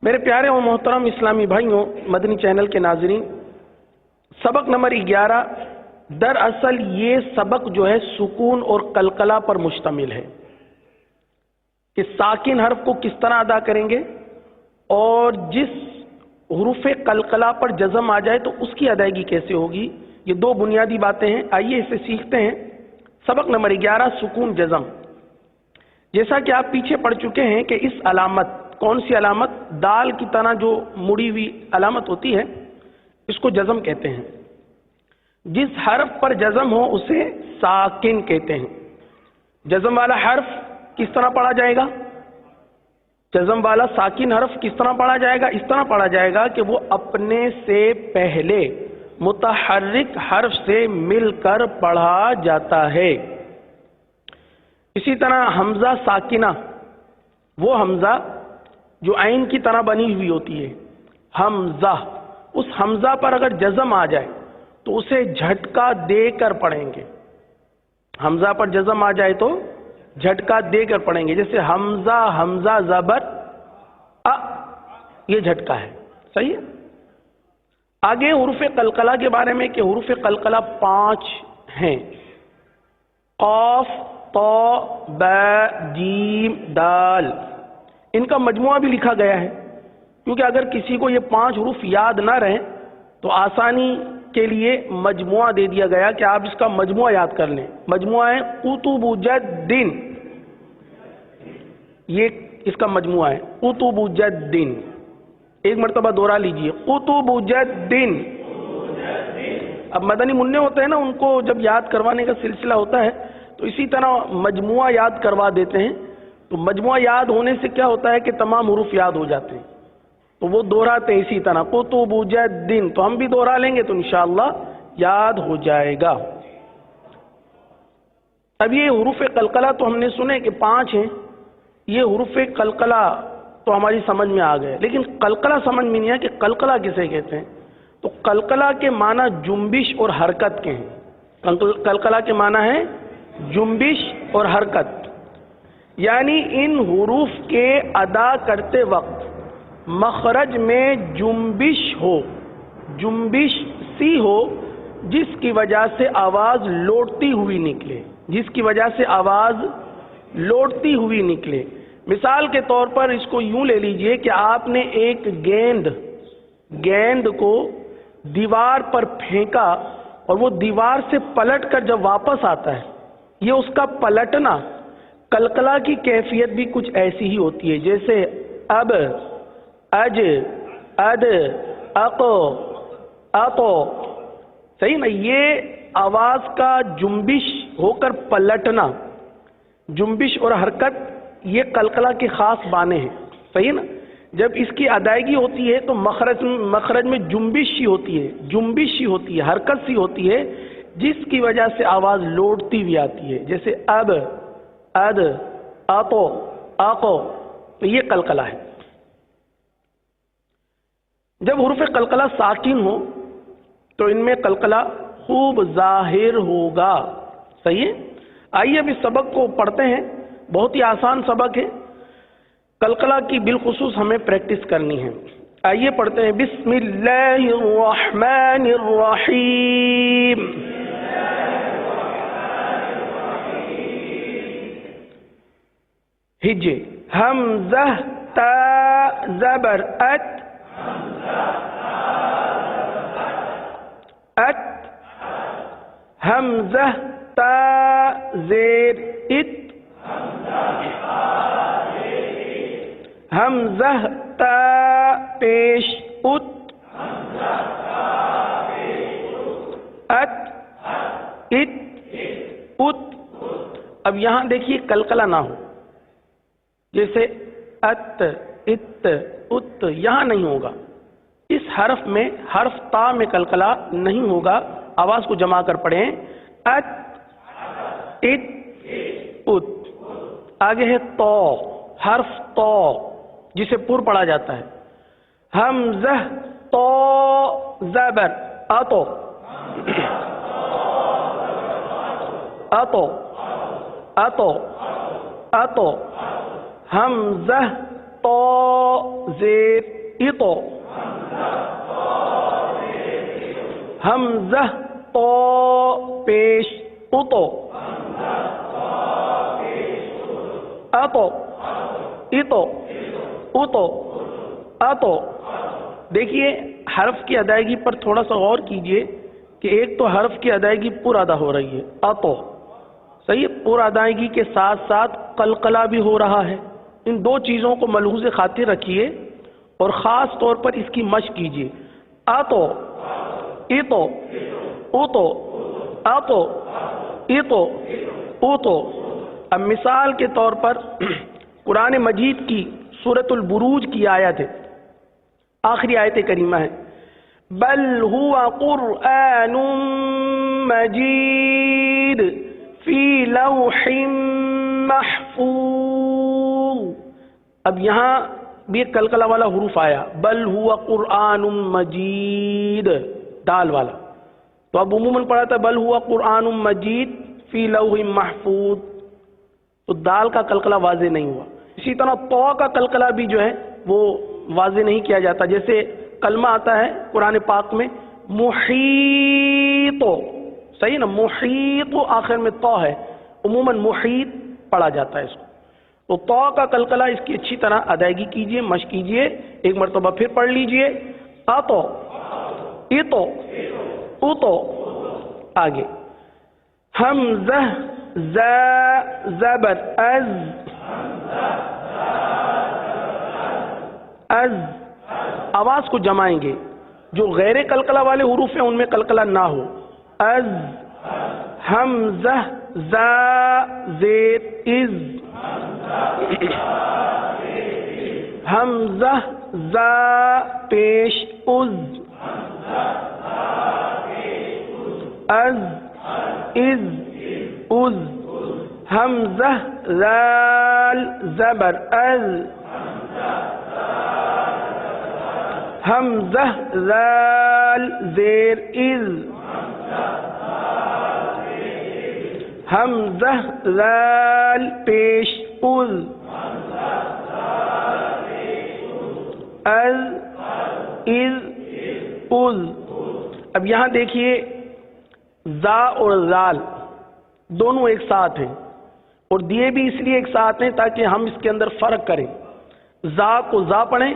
میرے پیارے اور محترم اسلامی بھائیوں، مدنی چینل کے ناظرین، سبق نمبر 11 دراصل یہ سبق جو ہے سکون اور قلقلہ پر مشتمل ہے کہ ساکن حرف کو کس طرح ادا کریں گے اور جس حروف قلقلہ پر جزم آ جائے تو اس کی ادائیگی کیسے ہوگی۔ یہ دو بنیادی باتیں ہیں، آئیے اسے سیکھتے ہیں۔ سبق نمبر 11 سکون جزم۔ جیسا کہ آپ پیچھے پڑھ چکے ہیں کہ اس علامت، کون سی علامت؟ دال کی طرح جو مڑی ہوئی علامت ہوتی ہے اس کو جزم کہتے ہیں۔ جس حرف پر جزم ہو اسے ساکن کہتے ہیں۔ جزم والا حرف کس طرح پڑھا جائے گا؟ جزم والا ساکن حرف کس طرح پڑھا جائے گا؟ اس طرح پڑھا جائے گا کہ وہ اپنے سے پہلے متحرک حرف سے مل کر پڑھا جاتا ہے۔ اسی طرح حمزہ ساکنہ، وہ حمزہ جو عین کی طرح بنی ہوئی ہوتی ہے، حمزہ، اس حمزہ پر اگر جزم آ جائے تو اسے جھٹکا دے کر پڑھیں گے۔ حمزہ پر جزم آ جائے تو جھٹکا دے کر پڑھیں گے، جیسے حمزہ، حمزہ زبر ا، یہ جھٹکا ہے، صحیح ہے۔ آگے حروف قلقلہ کے بارے میں کہ حروف قلقلہ 5 ہیں، قاف، طا، با، جیم، دال۔ ان کا مجموعہ بھی لکھا گیا ہے، کیونکہ اگر کسی کو یہ 5 حروف یاد نہ رہیں تو آسانی کے لیے مجموعہ دے دیا گیا کہ آپ اس کا مجموعہ یاد کر لیں۔ مجموعہ ہے قطب جدن، یہ اس کا مجموعہ ہے قطب جدن۔ ایک مرتبہ دوہرا لیجئے، قطب جدن۔ اب مدنی منع ہوتے ہیں نا، ان کو جب یاد کروانے کا سلسلہ ہوتا ہے تو اسی طرح مجموعہ یاد کروا دیتے ہیں، تو مجموعہ یاد ہونے سے کیا ہوتا ہے کہ تمام حروف یاد ہو جاتے ہیں، تو وہ دوہراتے ہیں اسی طرح قطب جدن۔ تو ہم بھی دوہرا لیں گے تو انشاءاللہ یاد ہو جائے گا۔ اب یہ حروف قلقلہ تو ہم نے سنے کہ 5 ہیں، یہ حروف قلقلہ تو ہماری سمجھ میں آ گئے، لیکن قلقلہ سمجھ میں نہیں ہے کہ قلقلہ کسے کہتے ہیں۔ تو قلقلہ کے معنی جنبش اور حرکت کے ہیں۔ قلقلہ کے معنی ہے جنبش اور حرکت، یعنی ان حروف کے ادا کرتے وقت مخرج میں جنبش ہو، جنبش سی ہو، جس کی وجہ سے آواز لوٹتی ہوئی نکلے، جس کی وجہ سے آواز لوٹتی ہوئی نکلے۔ مثال کے طور پر اس کو یوں لے لیجئے کہ آپ نے ایک گیند کو دیوار پر پھینکا اور وہ دیوار سے پلٹ کر جب واپس آتا ہے، یہ اس کا پلٹنا، قلقلہ کی کیفیت بھی کچھ ایسی ہی ہوتی ہے، جیسے اب، اج، اد، اقو، اقو، صحیح نا؟ یہ آواز کا جنبش ہو کر پلٹنا، جنبش اور حرکت، یہ قلقلہ کے خاص بانے ہیں، صحیح نا؟ جب اس کی ادائیگی ہوتی ہے تو مخرج میں جنبش ہی ہوتی ہے، جنبش ہی ہوتی ہے، حرکت سی ہوتی ہے، جس کی وجہ سے آواز لوٹتی ہوئی آتی ہے، جیسے اب، اد، اقو، اقو، تو یہ قلقلہ ہے۔ جب حروف قلقلہ ساکن ہو تو ان میں قلقلہ خوب ظاہر ہوگا، صحیح ہے۔ آئیے اب اس سبق کو پڑھتے ہیں، بہت ہی آسان سبق ہے، قلقلہ کی بالخصوص ہمیں پریکٹس کرنی ہے۔ آئیے پڑھتے ہیں، بسم اللہ الرحمن الرحیم۔ ہجے، حمزہ تا زبر ات، ات، حمزہ تا زیر ات، حمزہ تا پیش ات، ات، ات، ات۔ اب یہاں دیکھیے قلقلہ نہ ہو، جیسے ات، ات، ات، یہاں نہیں ہوگا۔ اس حرف میں، حرف تا میں قلقلہ نہیں ہوگا، آواز کو جما کر پڑھیں، ات، ات، ات۔ آگے ہے تو، حرف تو جسے پر پڑھا جاتا ہے، حمزہ تو زبر اتو، اتو، اتو، اتو، حمزہ تو زیر اطو، حمزہ تو پیش اطو، اطو اطو اطو اطو۔ دیکھیے حرف کی ادائیگی پر تھوڑا سا غور کیجئے کہ ایک تو حرف کی ادائیگی پر ادا ہو رہی ہے اطو، صحیح ہے، پر ادائیگی کے ساتھ ساتھ قلقلہ بھی ہو رہا ہے۔ ان دو چیزوں کو ملحوظ خاطر رکھیے اور خاص طور پر اس کی مشق کیجئے۔ اطو اطو اطو اطو اطو اطو۔ اب مثال کے طور پر قرآن مجید کی سورۃ البروج کی آیت ہے، آخری آیت کریمہ ہے، بل هو قرآن مجید فی لوح محفوظ۔ اب یہاں بھی ایک قلقلہ والا حروف آیا، بل هو قرآن مجید، دال والا۔ تو اب عموماً پڑھا تھا بل هو قرآن مجید فی لوح محفوظ، تو دال کا قلقلہ واضح نہیں ہوا۔ اسی طرح تو کا قلقلہ بھی جو ہے وہ واضح نہیں کیا جاتا، جیسے کلمہ آتا ہے قرآن پاک میں محیط، صحیح نا، محیط آخر میں تو ہے، عموماً محیط پڑھا جاتا ہے اس کو۔ تو تو کا قلقلہ اس کی اچھی طرح ادائیگی کیجئے، مشق کیجئے، ایک مرتبہ پھر پڑھ لیجئے، اطو اطو اطو۔ آگے حمزہ ز زبر از، از آواز کو جمائیں گے، جو غیر قلقلہ والے حروف ہیں ان میں قلقلہ نہ ہو۔ از، حمزہ ز زیر از، حمزہ ز پیش از، از از از، حمزہ ذال زبر از، حمزہ ذال زیر از، حمزہ ذال پیش از، از از از۔ اب یہاں دیکھیے زا اور ذال دونوں ایک ساتھ ہیں، اور دیے بھی اس لیے ایک ساتھ ہیں تاکہ ہم اس کے اندر فرق کریں، زا کو زا پڑھیں،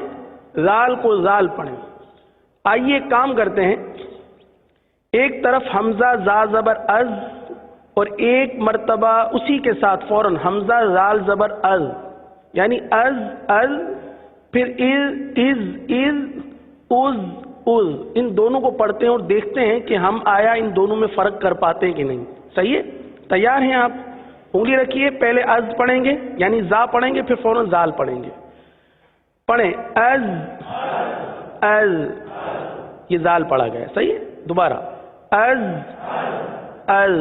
ذال کو ذال پڑھیں۔ آئیے کام کرتے ہیں، ایک طرف حمزہ زا زبر از اور ایک مرتبہ اسی کے ساتھ فوراً حمزہ ذال زبر از، یعنی از از، پھر از، ان دونوں کو پڑھتے ہیں اور دیکھتے ہیں کہ ہم آیا ان دونوں میں فرق کر پاتے ہیں کہ نہیں۔ صحیح ہے، تیار ہیں آپ؟ انگلی رکھیے، پہلے از پڑھیں گے یعنی زا پڑھیں گے، پھر فوراً ذال پڑھیں گے۔ پڑھیں از از، یہ ذال پڑھا گیا، صحیح ہے، دوبارہ از از۔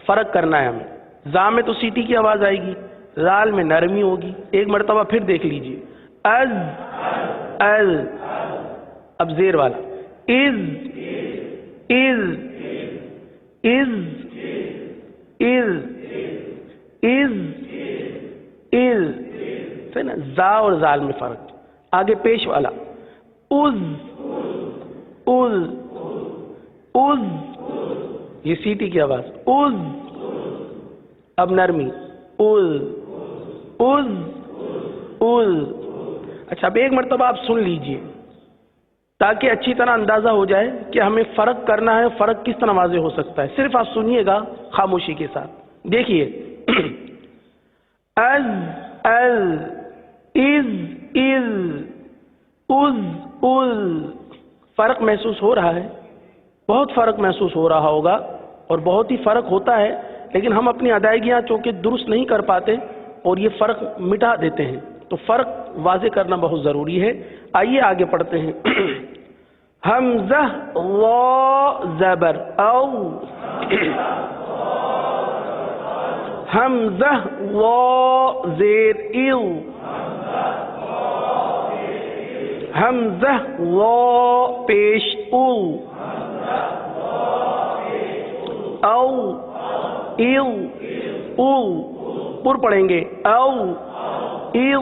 فرق کرنا ہے ہمیں، زا میں تو سیٹی کی آواز آئے گی، ذال میں نرمی ہوگی۔ ایک مرتبہ پھر دیکھ لیجئے، از از۔ اب زیر والا، از از از از از از، صحیح نا، زا اور ذال میں فرق۔ آگے پیش والا، از از از، یہ سیٹی کی آواز، از۔ اب نرمی، از از از۔ اچھا اب ایک مرتبہ آپ سن لیجئے تاکہ اچھی طرح اندازہ ہو جائے کہ ہمیں فرق کرنا ہے، فرق کس طرح واضح ہو سکتا ہے۔ صرف آپ سنیے گا خاموشی کے ساتھ، دیکھیے، از از، از از، از از۔ فرق محسوس ہو رہا ہے، بہت فرق محسوس ہو رہا ہوگا، اور بہت ہی فرق ہوتا ہے، لیکن ہم اپنی ادائیگیاں چونکہ درست نہیں کر پاتے اور یہ فرق مٹا دیتے ہیں، تو فرق واضح کرنا بہت ضروری ہے۔ آئیے آگے پڑھتے ہیں، حمزہ وا زبر او، حمزہ وا زیر ایو، حمزہ وا پیش او، او ایو او، پر پڑھیں گے، او ایو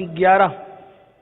11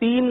3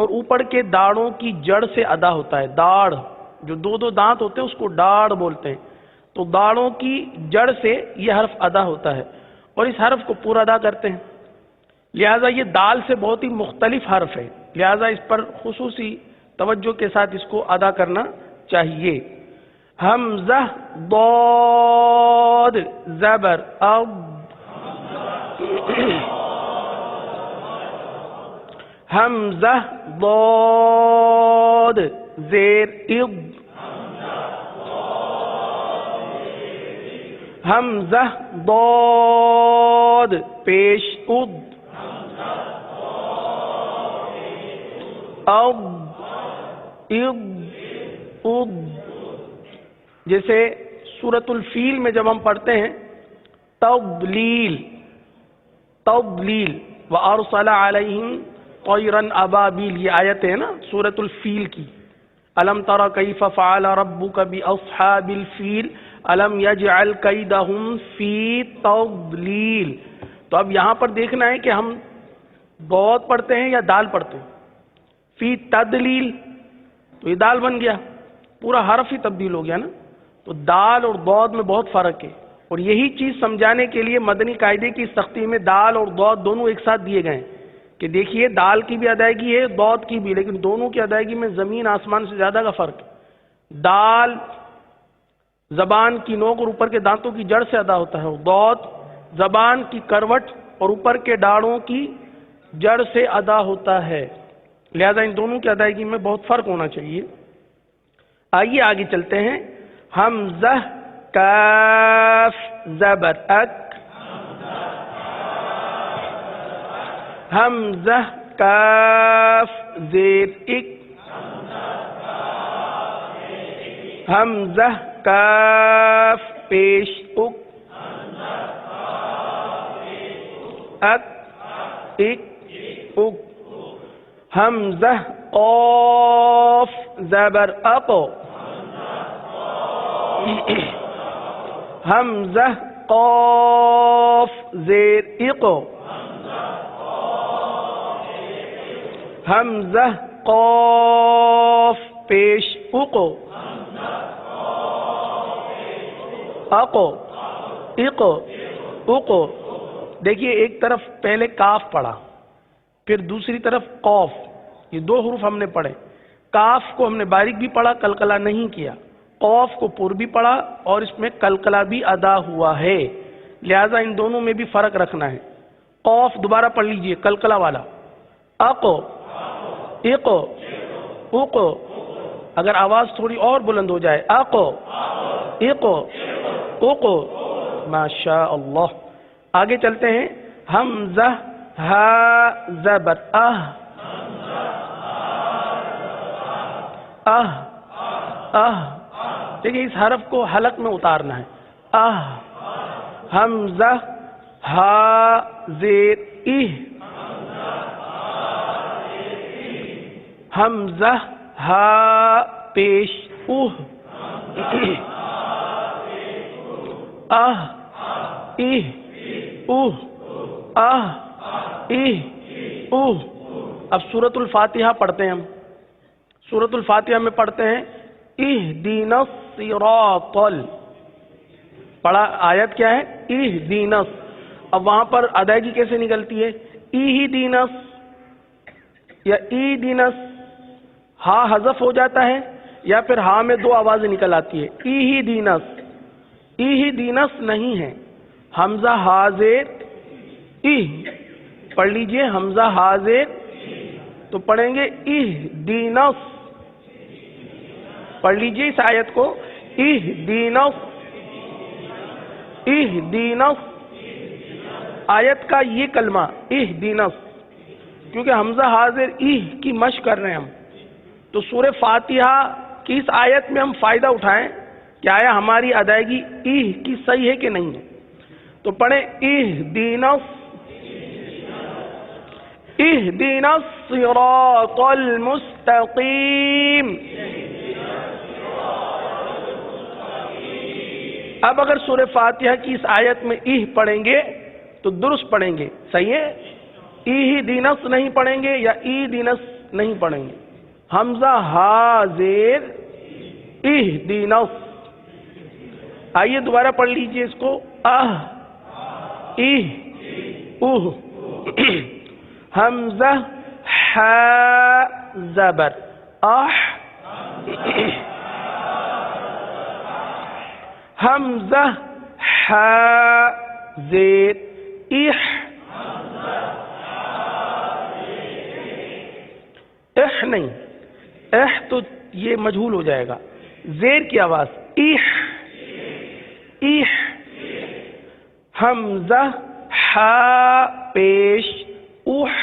اور اوپر کے داڑوں کی جڑ سے ادا ہوتا ہے. داڑ جو دو دو دانت ہوتے ہیں اس کو داڑ بولتے ہیں. تو داڑوں کی جڑ سے یہ حرف ادا ہوتا ہے اور اس حرف کو پورا ادا کرتے ہیں. لہذا یہ دال سے بہت ہی مختلف حرف ہے، لہذا اس پر خصوصی توجہ کے ساتھ اس کو ادا کرنا چاہیے. حمزہ ضاد زبر اب، حمزہ ضاد زیر اض، حمزہ ضاد پیش اض، اض اض اض. جیسے سورۃ الفیل میں جب ہم پڑھتے ہیں تضلیل تضلیل وارسل علیہم طیرا ابابیل، یہ آیت ہے نا سورۃ الفیل کی. الم تر کیف فعل ربک باصحاب الفیل الم یجعل کیدہم فی تضلیل. تو اب یہاں پر دیکھنا ہے کہ ہم ضاد پڑھتے ہیں یا دال پڑھتے ہیں. فی تدلیل تو یہ دال بن گیا، پورا حرف ہی تبدیل ہو گیا نا. تو دال اور ضاد میں بہت فرق ہے، اور یہی چیز سمجھانے کے لیے مدنی قاعدے کی سختی میں دال اور ضاد دونوں ایک ساتھ دیے گئے ہیں کہ دیکھیے دال کی بھی ادائیگی ہے ضاد کی بھی، لیکن دونوں کی ادائیگی میں زمین آسمان سے زیادہ کا فرق ہے. دال زبان کی نوک اور اوپر کے دانتوں کی جڑ سے ادا ہوتا ہے، اور ضاد زبان کی کروٹ اور اوپر کے ڈاڑوں کی جڑ سے ادا ہوتا ہے. لہذا ان دونوں کی ادائیگی میں بہت فرق ہونا چاہیے. آئیے آگے چلتے ہیں. حمزہ کاف زبر اک، حمزہ کاف زیر اک، حمزہ کاف پیش اک، اک اک اک. حمزہ قاف زبر اقو، حمزہ قاف زیر اقو، حمزہ قاف پیش اقو، اقو اقو اقو. دیکھیے ایک طرف پہلے کاف پڑھا، پھر دوسری طرف قاف، یہ دو حروف ہم نے پڑھے. کاف کو ہم نے باریک بھی پڑھا، قلقلہ نہیں کیا. قاف کو پر بھی پڑھا اور اس میں قلقلہ بھی ادا ہوا ہے. لہذا ان دونوں میں بھی فرق رکھنا ہے. قاف دوبارہ پڑھ لیجئے قلقلہ والا. اقو اقو اقو، اگر آواز تھوڑی اور بلند ہو جائے اقو اقو اقو. ماشاء اللہ. آگے چلتے ہیں. حمزہ ہا زبر اہ، اہ اہ. دیکھیں اس حرف کو حلق میں اتارنا ہے. اہ. حمزہ ہا زیر اہ، حمزہ ہا پیش اوہ، اہ اہ اوہ، اہ اہ اوہ. اب سورۃ الفاتحہ پڑھتے ہیں ہم. سورۃ الفاتحہ میں پڑھتے ہیں اہدینا الصراط. پڑھا آیت کیا ہے؟ اہدینا. اب وہاں پر ادائیگی کیسے نکلتی ہے؟ اہدینا یا ایدینا، ہا حذف ہو جاتا ہے یا پھر ہا میں دو آوازیں نکل آتی ہے. اہدینا، اہدینا نہیں ہے، حمزہ حاضر اہ. پڑھ لیجئے حمزہ حاضر، تو پڑھیں گے اہدینا. پڑھ لیجئے اس آیت کو اہدینا اہدینا. آیت کا یہ کلمہ اہدینا، کیونکہ حمزہ حاضر کی مشق کر رہے ہیں ہم، تو سورہ فاتحہ کی اس آیت میں ہم فائدہ اٹھائیں کہ آیا ہماری ادائیگی کی صحیح ہے کہ نہیں ہے. تو پڑھیں اہدینا اہدینا الصراط المستقیم. اب اگر سورہ فاتحہ کی اس آیت میں پڑھیں گے تو درست پڑھیں گے، صحیح ہے. اہدینا نہیں پڑھیں گے یا ایدینا نہیں پڑھیں گے. حمزہ ہا زیر اہدینا. آئیے دوبارہ پڑھ لیجئے اس کو. اہ اہ اوہ. حمزہ ہا زبر اح. حمزہ ہا زیر اح. اح نہیں، اح تو یہ مجہول ہو جائے گا. زیر کی آواز اح اح. حمزہ ہا پیش اح.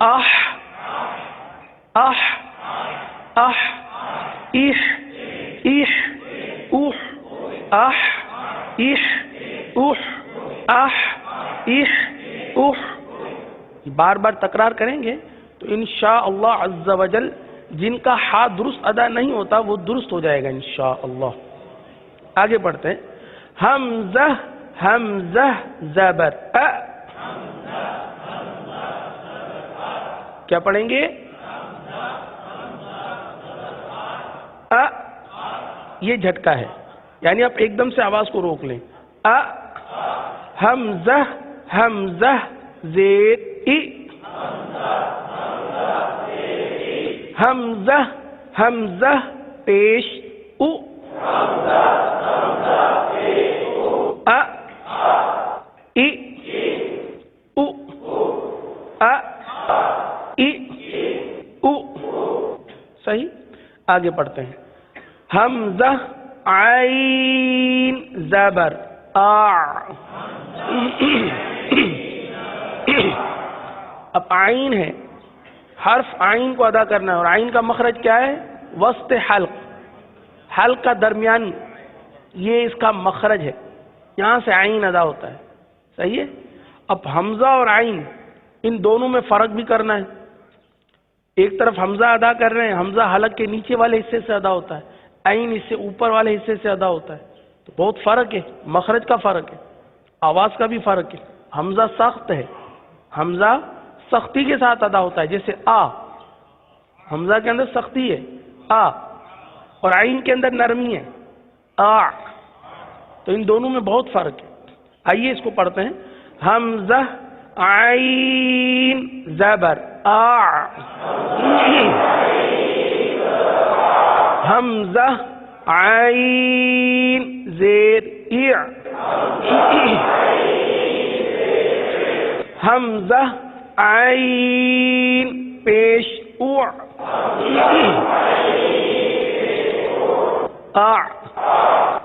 اح اح اح. اح اح اح. اح اح اح. اح اح اح. بار بار تکرار کریں گے تو انشاءاللہ عز و جل جن کا ہا درست ادا نہیں ہوتا وہ درست ہو جائے گا انشاءاللہ. آگے پڑھتے ہیں. حمزہ حمزہ زبر ا. کیا پڑھیں گے؟ ا. یہ جھٹکا ہے، یعنی آپ ایک دم سے آواز کو روک لیں. ا. حمزہ حمزہ زیر ای. حمزہ حمزہ پیش او. ا ای او. ا ای او. صحیح. آگے پڑھتے ہیں. حمزہ عین زبر آ. اب آئین ہے، حرف آئین کو ادا کرنا ہے، اور آئین کا مخرج کیا ہے؟ وسط حلق. حلق کا درمیانی، یہ اس کا مخرج ہے، یہاں سے آئین ادا ہوتا ہے. صحیح ہے. اب حمزہ اور آئین ان دونوں میں فرق بھی کرنا ہے. ایک طرف حمزہ ادا کر رہے ہیں، حمزہ حلق کے نیچے والے حصے سے ادا ہوتا ہے، آئین اس سے اوپر والے حصے سے ادا ہوتا ہے. تو بہت فرق ہے، مخرج کا فرق ہے، آواز کا بھی فرق ہے. حمزہ سخت ہے، حمزہ سختی کے ساتھ ادا ہوتا ہے، جیسے آ. حمزہ کے اندر سختی ہے آ، اور عین کے اندر نرمی ہے آ. تو ان دونوں میں بہت فرق ہے. آئیے اس کو پڑھتے ہیں. حمزہ عین زبر آ. حمزہ عین زیر ای. حمزہ عین پیش او. آ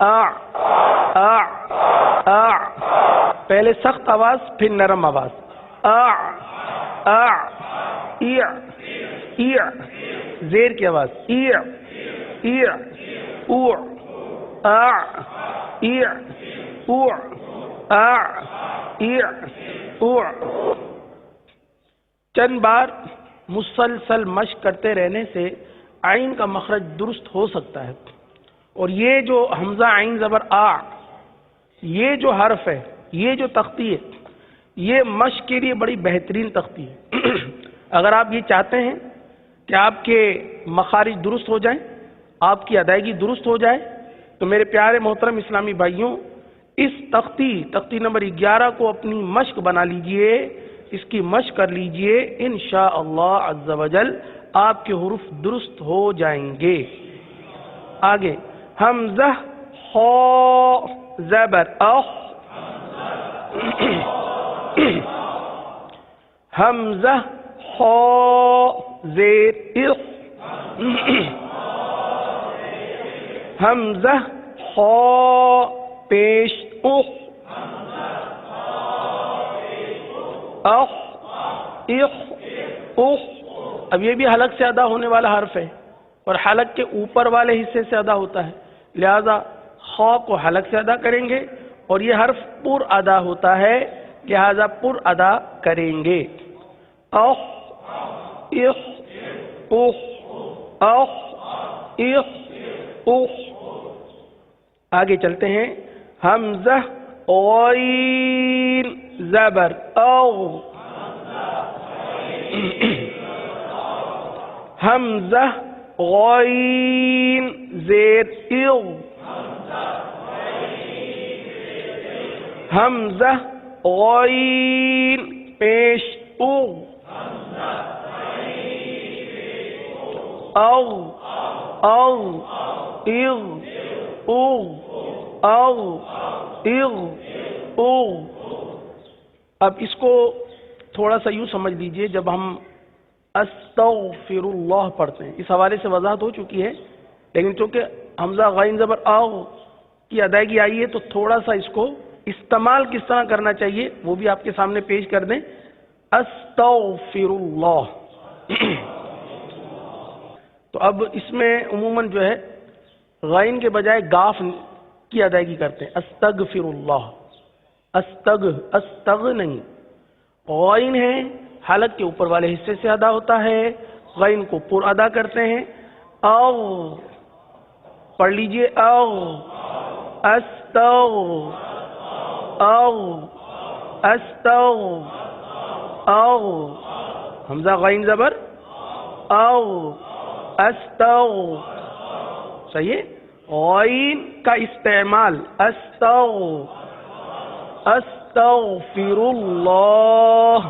آ آ آ. پہلے سخت آواز پھر نرم آواز. آ آ ای ای. زیر کی آواز ای ای او. آ ای او. آ ای او. چند بار مسلسل مشق کرتے رہنے سے عین کا مخرج درست ہو سکتا ہے. اور یہ جو حمزہ عین زبر آ، یہ جو حرف ہے، یہ جو تختی ہے، یہ مشق کے لیے بڑی بہترین تختی ہے. اگر آپ یہ چاہتے ہیں کہ آپ کے مخارج درست ہو جائیں، آپ کی ادائیگی درست ہو جائے، تو میرے پیارے محترم اسلامی بھائیوں، اس تختی نمبر 11 کو اپنی مشق بنا لیجئے، اس کی مشق کر لیجئے. انشاءاللہ عز و جل آپ کے حروف درست ہو جائیں گے. آگے. حمزہ خا زبر اخ. حمزہ خا زیر اخ. حمزہ خا پیش اخ. اخ اخ اخ. اب یہ بھی حلق سے ادا ہونے والا حرف ہے، اور حلق کے اوپر والے حصے سے ادا ہوتا ہے، لہذا خا کو حلق سے ادا کریں گے، اور یہ حرف پر ادا ہوتا ہے، لہذا پر ادا کریں گے. اخ اخ اخ اخ اخ اخ. آگے چلتے ہیں. حمزہ غین زبر اغ. حمزہ غین زیر اغ، حمزہ غین پیش اغ، اغ اغ اغ اغ اغ اغ اغ۔ اب اس کو تھوڑا سا یوں سمجھ لیجئے، جب ہم استغفر اللہ پڑھتے ہیں، اس حوالے سے وضاحت ہو چکی ہے، لیکن چونکہ حمزہ غین زبر اغ کی ادائیگی آئی ہے تو تھوڑا سا اس کو استعمال کس طرح کرنا چاہیے وہ بھی آپ کے سامنے پیش کر دیں۔ استغفر اللہ۔ تو اب اس میں عموماً جو ہے غین کے بجائے گاف کی ادائیگی کرتے ہیں، استغفر اللہ، استغ نہیں، غین ہے حلق کے اوپر والے حصے سے ادا ہوتا ہے، غین کو پر ادا کرتے ہیں۔ او پڑھ لیجئے، او استغ، او استغ، او حمزہ غین زبر او، استغ، صحیح ہے؟ غین کا استعمال استغفر اللہ،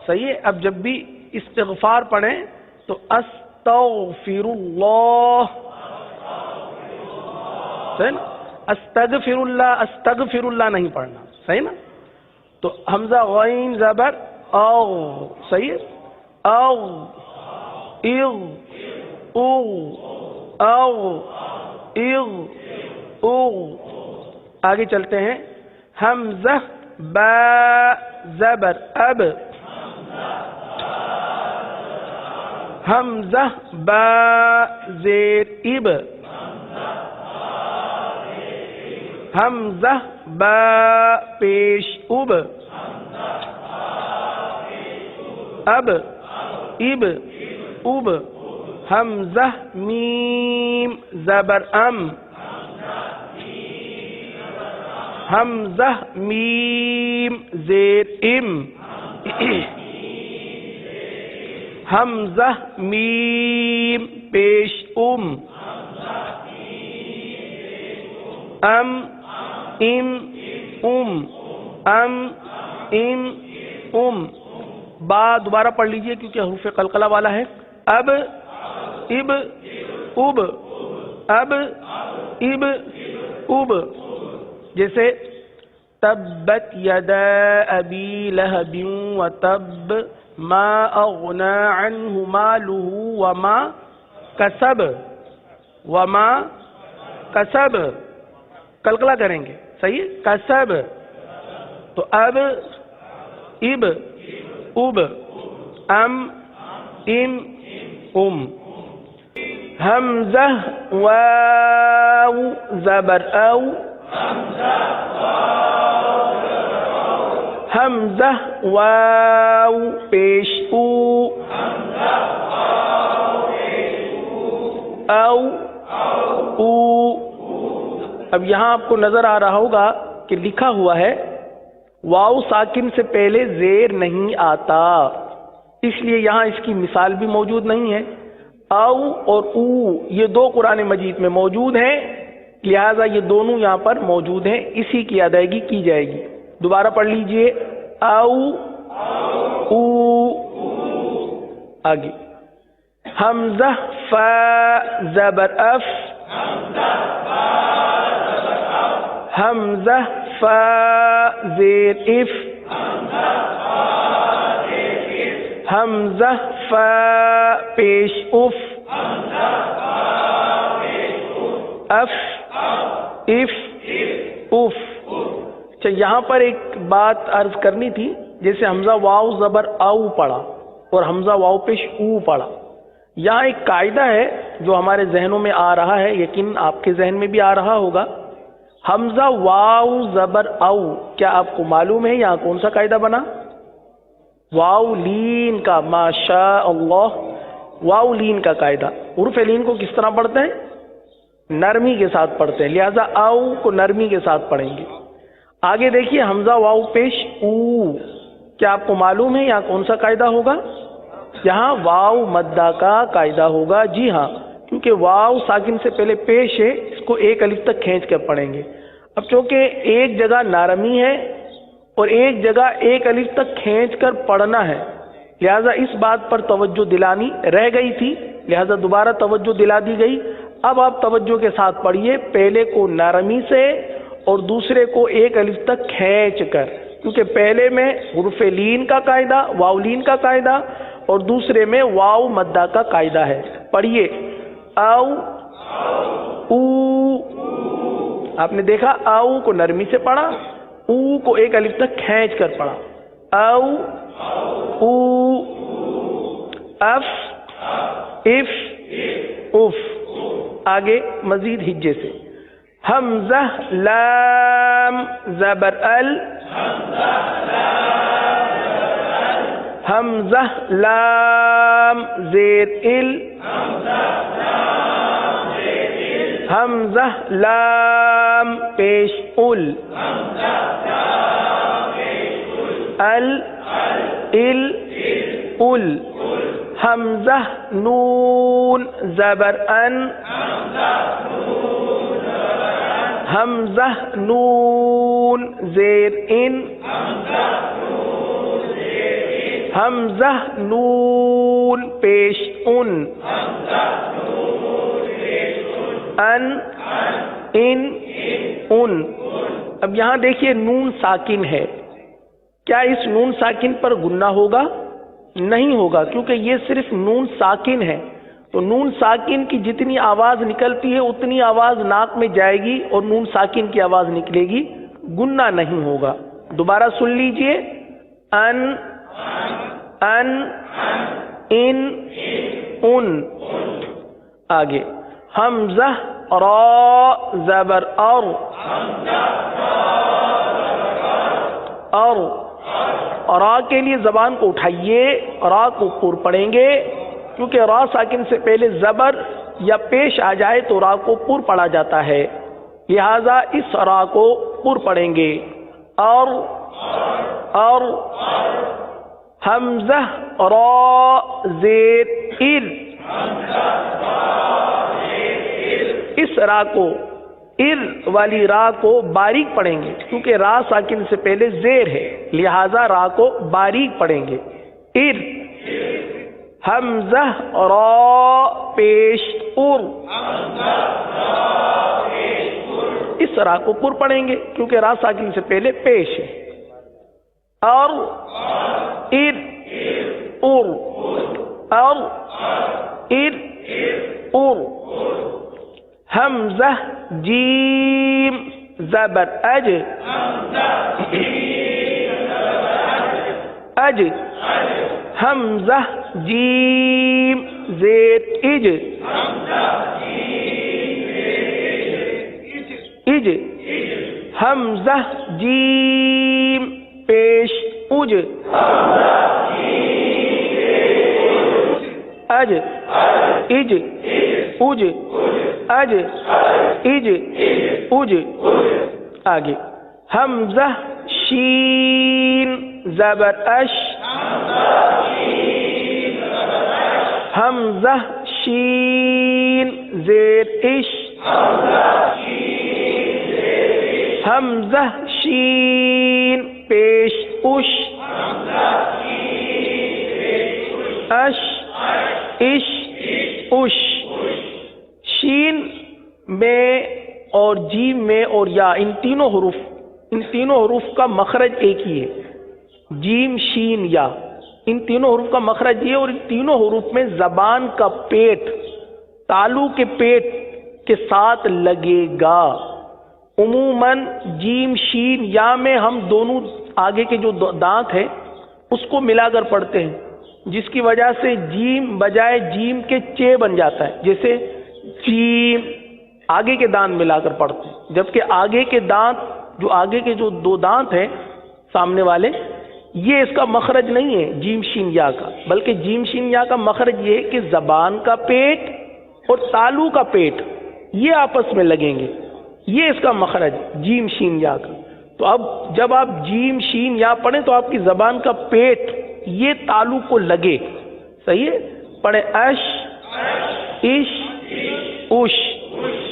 صحیح ہے؟ اب جب بھی استغفار پڑھیں تو استغفر اللہ، صحیح نا؟ استغفر اللہ نہیں پڑھنا، صحیح نا؟ تو حمزہ غین زبر او، صحیح ہے؟ او اغ اغ او اغ اغ۔ آگے چلتے ہیں، حمزہ با زبر اب، حمزہ با زیر اب، حمزہ با پیش اب، اب اب اب، حمزہ میم زبر ام، حمزہ میم زیر ام، حمزہ میم پیش ام، ام ام ام، ام ام ام۔ با دوبارہ پڑھ لیجئے کیونکہ حروف قلقلہ والا ہے۔ اب اب اب، اب اب اب، جیسے تبت یدا ابی لہب وتب ما اغنى عنہ مالہ وما کسب، وما کسب، قلقلہ کریں گے، صحیح ہے؟ کسب، تو اب اب اب، ام ام ام۔ حمزہ واو زبر او، حمزہ واو پیش او، او او۔ اب یہاں آپ کو نظر آ رہا ہوگا کہ لکھا ہوا ہے واو ساکن سے پہلے زیر نہیں آتا، اس لیے یہاں اس کی مثال بھی موجود نہیں ہے۔ او اور او یہ دو قرآن مجید میں موجود ہیں، لہذا یہ دونوں یہاں پر موجود ہیں، اسی کی ادائیگی کی جائے گی۔ دوبارہ پڑھ لیجئے، او او۔ آگے حمزہ فا زبر اف، حمزہ فا زیر اف، حمزہ فا پیش اف، اف اف اف۔ اچھا یہاں پر ایک بات عرض کرنی تھی، جیسے حمزہ واو زبر او پڑھا اور حمزہ واو پیش او پڑھا، یہاں ایک قاعدہ ہے جو ہمارے ذہنوں میں آ رہا ہے، یقین آپ کے ذہن میں بھی آ رہا ہوگا۔ حمزہ واو زبر او، کیا آپ کو معلوم ہے یہاں کون سا قاعدہ بنا؟ واو لین کا، ماشاء اللہ، واو لین کا قاعدہ۔ حروف لین کو کس طرح پڑھتے ہیں؟ نرمی کے ساتھ پڑھتے ہیں، لہذا او کو نرمی کے ساتھ پڑھیں گے۔ آگے دیکھیے حمزہ واو پیش او، کیا آپ کو معلوم ہے یہاں کون سا قاعدہ ہوگا؟ یہاں واو مدہ کا قاعدہ ہوگا. جی ہاں، کیونکہ واو ساکن سے پہلے پیش ہے، اس کو ایک الف تک کھینچ کر پڑھیں گے. اب چونکہ ایک جگہ نارمی ہے اور ایک جگہ ایک الف تک کھینچ کر پڑھنا ہے، لہذا اس بات پر توجہ دلانی رہ گئی تھی، لہذا دوبارہ توجہ دلا دی گئی. اب آپ توجہ کے ساتھ پڑھیے، پہلے کو نرمی سے اور دوسرے کو ایک الف تک کھینچ کر، کیونکہ پہلے میں حرف لین کا قاعدہ، واو لین کا قاعدہ، اور دوسرے میں واو مدہ کا قاعدہ ہے. پڑھیے او او. آپ نے دیکھا او کو نرمی سے پڑھا، او کو ایک الف تک کھینچ کر پڑھا. او او. اف اف اف. آگے مزید ہجے سے حمزہ لام زبر ال، حمزہ لام زیر ال، حمزہ لام پیش ال، ال ال ال. حمزہ نون زبر ان، حمزہ نون زیر ان، حمزہ نون پیش ان، ان ان ان. اب یہاں دیکھیے نون ساکن ہے، کیا اس نون ساکن پر گنہ ہوگا؟ نہیں ہوگا، کیونکہ یہ صرف نون ساکن ہے. تو نون ساکن کی جتنی آواز نکلتی ہے اتنی آواز ناک میں جائے گی اور نون ساکن کی آواز نکلے گی، گنہ نہیں ہوگا. دوبارہ سن لیجئے، ان ان ان ان. آگے حمزہ را زبر اور، اور را کے لیے زبان کو اٹھائیے، را کو پر پڑھیں گے، کیونکہ را ساکن سے پہلے زبر یا پیش آ جائے تو را کو پر پڑھا جاتا ہے، لہذا اس را کو پر پڑھیں گے. اور حمزہ را زیر ار، اس را کو، ار والی را کو باریک پڑھیں گے، کیونکہ را ساکن سے پہلے زیر ہے، لہذا را کو باریک پڑھیں گے. ار. حمزہ را پیش ار، اس را کو پر پڑھیں گے کیونکہ را ساکن سے پہلے پیش ہے. اور ار ار، اور ار ار. حمزہ جیم زبر اج، اج. حمزہ جیم زیر اج، اج. حمزہ جیم پیش اج، اج اج اج اج اج اج. آگے حمزہ شین زبر اش، حمزہ شین زیر اش، حمزہ شین پیش اش، اش اش اش. شین میں اور جیم میں اور یا ان تینوں حروف کا مخرج ایک ہی ہے. جیم شین یا ان تینوں حروف کا مخرج یہ، اور ان تینوں حروف میں زبان کا پیٹ تالو کے پیٹ کے ساتھ لگے گا. عموماً جیم شین یا میں ہم دونوں آگے کے جو دانت ہیں اس کو ملا کر پڑھتے ہیں، جس کی وجہ سے جیم بجائے جیم کے چے بن جاتا ہے. جیسے جیم آگے کے دانت ملا کر پڑھتے ہیں، جبکہ آگے کے دانت جو آگے کے جو دو دانت ہیں سامنے والے، یہ اس کا مخرج نہیں ہے جیم شین یا کا، بلکہ جیم شین یا کا مخرج یہ ہے کہ زبان کا پیٹ اور تالو کا پیٹ یہ آپس میں لگیں گے، یہ اس کا مخرج جیم شین یا کا. تو اب جب آپ جیم شین یا پڑھیں تو آپ کی زبان کا پیٹ یہ تالو کو لگے. صحیح ہے؟ پڑھیں اش اش اش.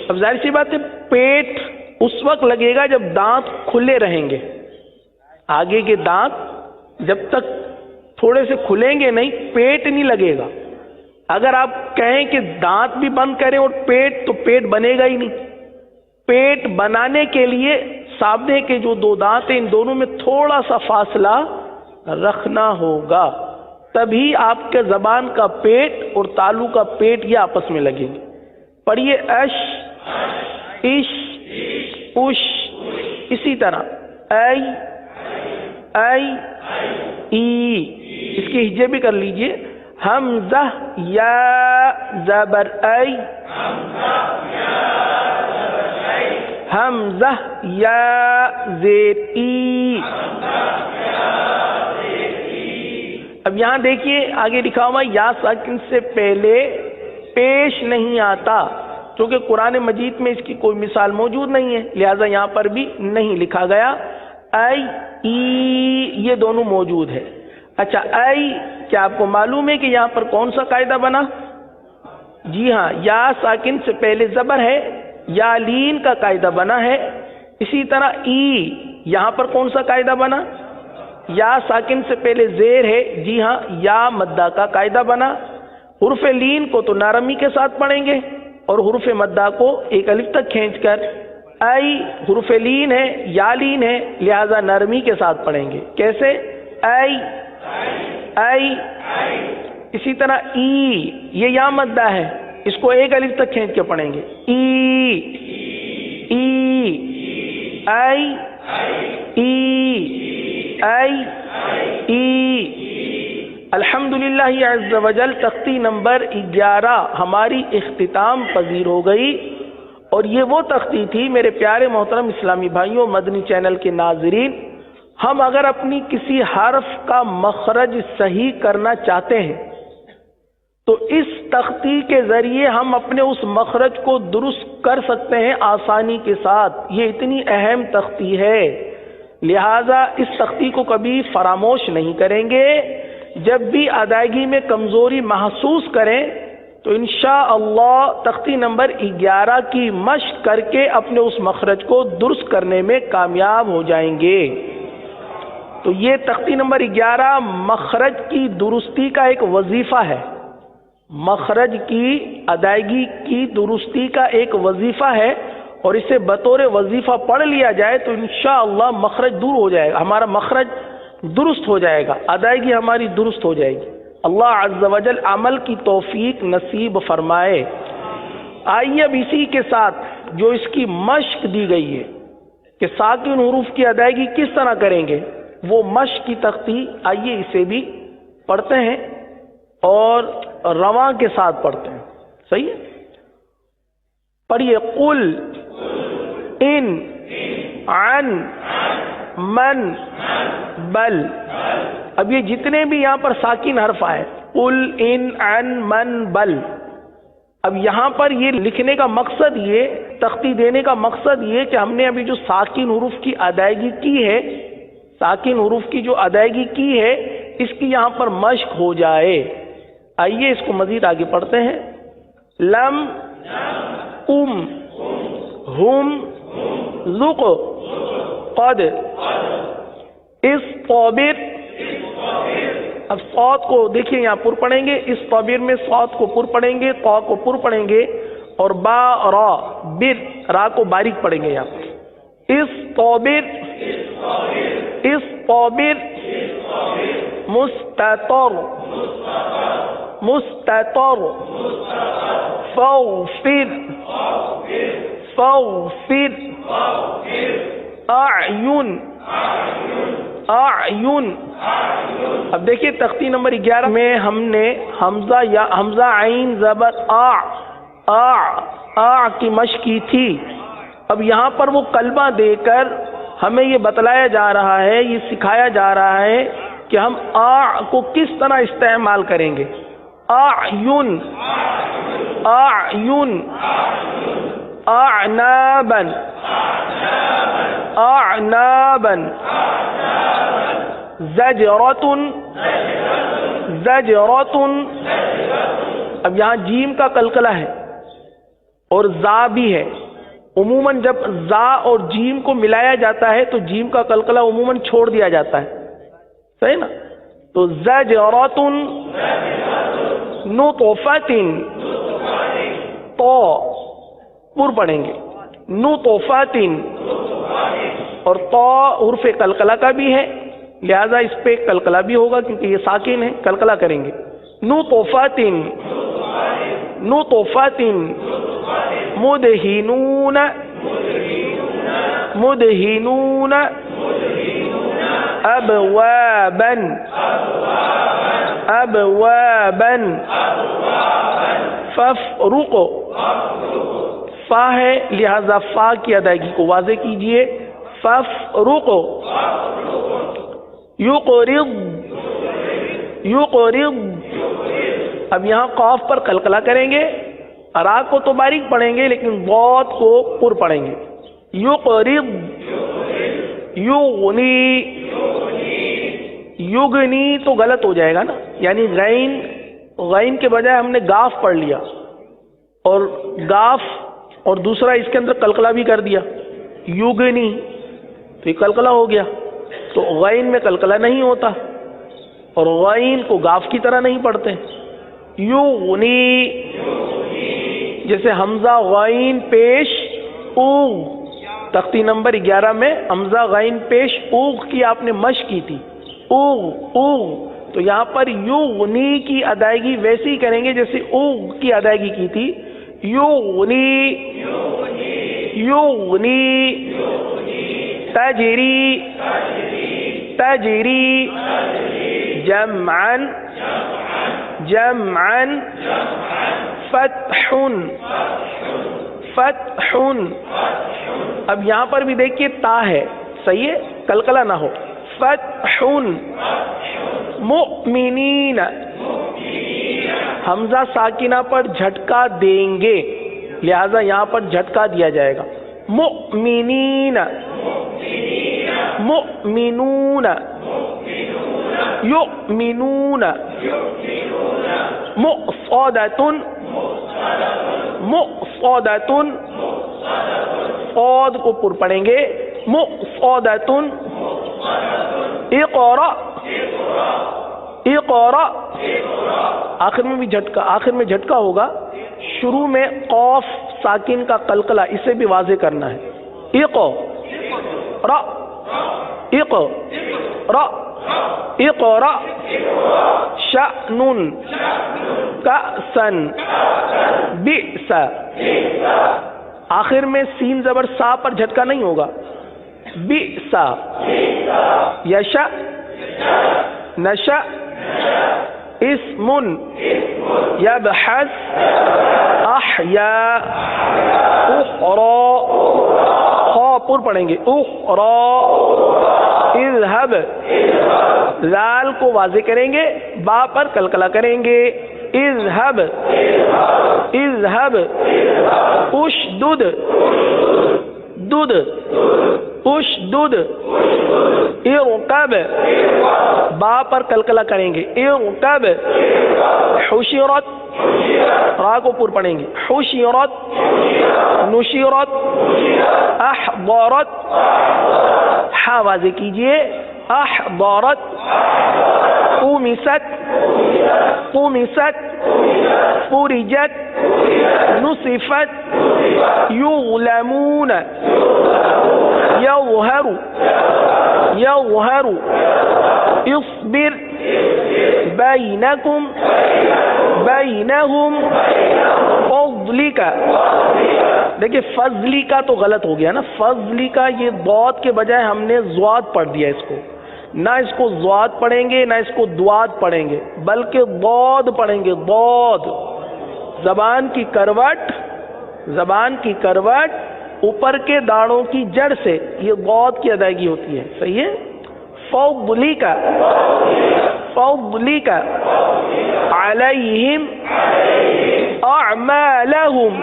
اب ظاہر سی بات ہے پیٹ اس وقت لگے گا جب دانت کھلے رہیں گے. آگے کے دانت جب تک تھوڑے سے کھلیں گے نہیں پیٹ نہیں لگے گا. اگر آپ کہیں کہ دانت بھی بند کریں اور پیٹ، تو پیٹ بنے گا ہی نہیں. پیٹ بنانے کے لیے سامنے کے جو دو دانت ہیں ان دونوں میں تھوڑا سا فاصلہ رکھنا ہوگا، تبھی آپ کے زبان کا پیٹ اور تالو کا پیٹ یہ آپس میں لگیں گے. پڑھیے اش اش اش. اسی طرح ای ای ای. اس کی ہجے بھی کر لیجئے. حمزہ یا زبر ای، حمزہ یا زیر ای. اب یہاں دیکھیے آگے لکھا ہوا یا ساکن سے پہلے پیش نہیں آتا، کیونکہ قرآن مجید میں اس کی کوئی مثال موجود نہیں ہے، لہذا یہاں پر بھی نہیں لکھا گیا. ای ای یہ دونوں موجود ہے. اچھا ای، کیا آپ کو معلوم ہے کہ یہاں پر کون سا قاعدہ بنا؟ جی ہاں، یا ساکن سے پہلے زبر ہے، یا لین کا قاعدہ بنا ہے. اسی طرح ای، یہاں پر کون سا قاعدہ بنا؟ یا ساکن سے پہلے زیر ہے، جی ہاں، یا مدہ کا قاعدہ بنا. حرف لین کو تو نرمی کے ساتھ پڑھیں گے اور حرف مدہ کو ایک الف تک کھینچ کر. ای حرف لین ہے، یا لین ہے، لہذا نرمی کے ساتھ پڑھیں گے. کیسے؟ ای ای. اسی طرح ای، یہ یا مدہ ہے، اس کو ایک الف تک کھینچ کے پڑھیں گے. ای ای ای ای ای ای. الحمدللہ عز وجل تختی نمبر 11 ہماری اختتام پذیر ہو گئی، اور یہ وہ تختی تھی میرے پیارے محترم اسلامی بھائیوں، مدنی چینل کے ناظرین. ہم اگر اپنی کسی حرف کا مخرج صحیح کرنا چاہتے ہیں تو اس تختی کے ذریعے ہم اپنے اس مخرج کو درست کر سکتے ہیں آسانی کے ساتھ. یہ اتنی اہم تختی ہے، لہذا اس تختی کو کبھی فراموش نہیں کریں گے. جب بھی ادائیگی میں کمزوری محسوس کریں تو انشاءاللہ تختی نمبر 11 کی مشق کر کے اپنے اس مخرج کو درست کرنے میں کامیاب ہو جائیں گے. تو یہ تختی نمبر 11 مخرج کی درستی کا ایک وظیفہ ہے. مخرج کی ادائیگی کی درستی کا ایک وظیفہ ہے، اور اسے بطور وظیفہ پڑھ لیا جائے تو انشاءاللہ مخرج دور ہو جائے گا، ہمارا مخرج درست ہو جائے گا، ادائیگی ہماری درست ہو جائے گی. اللہ عز و جل عمل کی توفیق نصیب فرمائے. آئیے اب اسی کے ساتھ جو اس کی مشق دی گئی ہے کہ ساکن حروف کی ادائیگی کس طرح کریں گے، وہ مشق کی تختی آئیے اسے بھی پڑھتے ہیں اور رواں کے ساتھ پڑھتے ہیں. صحیح ہے؟ پڑھیے قل ان عن من بل. اب یہ جتنے بھی یہاں پر ساکن حرف آئے، قل ان عن من بل، اب یہاں پر یہ لکھنے کا مقصد، یہ تختی دینے کا مقصد یہ کہ ہم نے ابھی جو ساکن حروف کی ادائیگی کی ہے، ساکن حروف کی جو ادائیگی کی ہے اس کی یہاں پر مشق ہو جائے. آئیے اس کو مزید آگے پڑھتے ہیں. لم ام ہم ذق قد استبر. اب صاد کو دیکھیے یہاں پر پڑھیں گے، اس طبیر میں صاد کو پر پڑھیں گے، طا کو پر پڑھیں گے، اور با را بر را کو باریک پڑھیں گے. یہاں پر استبر استبر مستطر مستطر فاغفر فاغفر اعین اعین. اب دیکھیے تختی نمبر 11 میں ہم نے حمزہ یا حمزہ عین زبر آ کی مشق کی تھی. اب یہاں پر وہ کلمہ دے کر ہمیں یہ بتلایا جا رہا ہے، یہ سکھایا جا رہا ہے کہ ہم آ کو کس طرح استعمال کریں گے. اعین اعین اعنابا اعنابا زجرۃ زجرۃ. اب یہاں جیم کا قلقلہ ہے اور زا بھی ہے. عموماً جب زا اور جیم کو ملایا جاتا ہے تو جیم کا قلقلہ عموماً چھوڑ دیا جاتا ہے. صحیح نا؟ تو زجرۃ نطفۃ تو پر پڑھیں گے نطفۃ اور تو حرف قلقلہ کا بھی ہے لہذا اس پہ قلقلہ بھی ہوگا کیونکہ یہ ساکن ہے. قلقلہ کریں گے نطفۃ نطفۃ مدہنون مدہنون ابوابا ابوابا فافرق فا ہے لہذا فا کی ادائیگی کو واضح کیجئے. فافرق یقرض یقرض. اب یہاں قاف پر قلقلہ کریں گے. را کو تو باریک پڑھیں گے لیکن ضاد کو پر پڑھیں گے. یقرض یغنی یغنی تو غلط ہو جائے گا نا, یعنی غین غین کے بجائے ہم نے گاف پڑھ لیا اور گاف اور دوسرا اس کے اندر قلقلہ بھی کر دیا یغنی تو یہ قلقلہ ہو گیا. تو غین میں قلقلہ نہیں ہوتا اور غین کو گاف کی طرح نہیں پڑھتے. یغنی جیسے حمزہ غین پیش اوغ تختی نمبر 11 میں حمزہ غین پیش اوغ کی آپ نے مشق کی تھی اوغ اوغ. تو یہاں پر یغنی کی ادائیگی ویسی ہی کریں گے جیسے اوغ کی ادائیگی کی تھی. یغنی یغنی تجری تجری جمعا جمعا فتح فتح. اب یہاں پر بھی دیکھیے تا ہے صحیح ہے قلقلہ نہ ہو. فتح مؤمنین حمزہ ساکنہ پر جھٹکا دیں گے لہذا یہاں پر جھٹکا دیا جائے گا. مؤمنین مؤمنون یؤمنون مؤصدۃ مؤصدۃ صاد کو پر پڑھیں گے مؤصدۃ. اقرأ اقرأ آخر میں بھی جھٹکا آخر میں جھٹکا ہوگا. شروع میں قاف ساکن کا قلقلہ اسے بھی واضح کرنا ہے. اقرأ اقرأ اقرأ شأن کأسا بئس. آخر میں سین زبر سا پر جھٹکا نہیں ہوگا. بئس یشأ نشأ اسم یبحث احیا اخرى خا پر پڑھیں گے اخرى. اذهب لال کو واضح کریں گے با پر قلقلہ کریں گے. اذهب اذهب اشدد دد اشدد. ارکب با پر قلقلہ کریں گے ارکب. حشرت را کو پر پڑھیں گے حشرت نشرت. احضرت ہا واضح کیجئے احضرت. طمست طمست فرجت نصفت. یغلمون یظہر یظہر. اصبر بینکم بینہم فضلک. دیکھیں فضلی کا تو غلط ہو گیا نا. فضلی کا یہ ضاد کے بجائے ہم نے ضاد پڑھ دیا اس کو. نہ اس کو ضاد پڑھیں گے نہ اس کو دواد پڑھیں گے بلکہ ضاد پڑھیں گے. ضاد زبان کی کروٹ اوپر کے داڑوں کی جڑ سے یہ ضاد کی ادائیگی ہوتی ہے. صحیح ہے. فضلک فضلک علیہم اعمالہم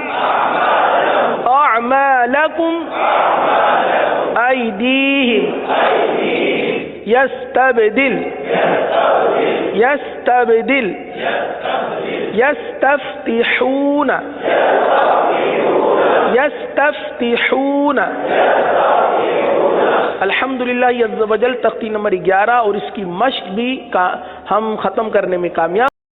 أعمالكم أيديهم يستبدل يستفتحون الحمدللہ عز و جل تختی نمبر 11 اور اس کی مشق بھی ہم ختم کرنے میں کامیاب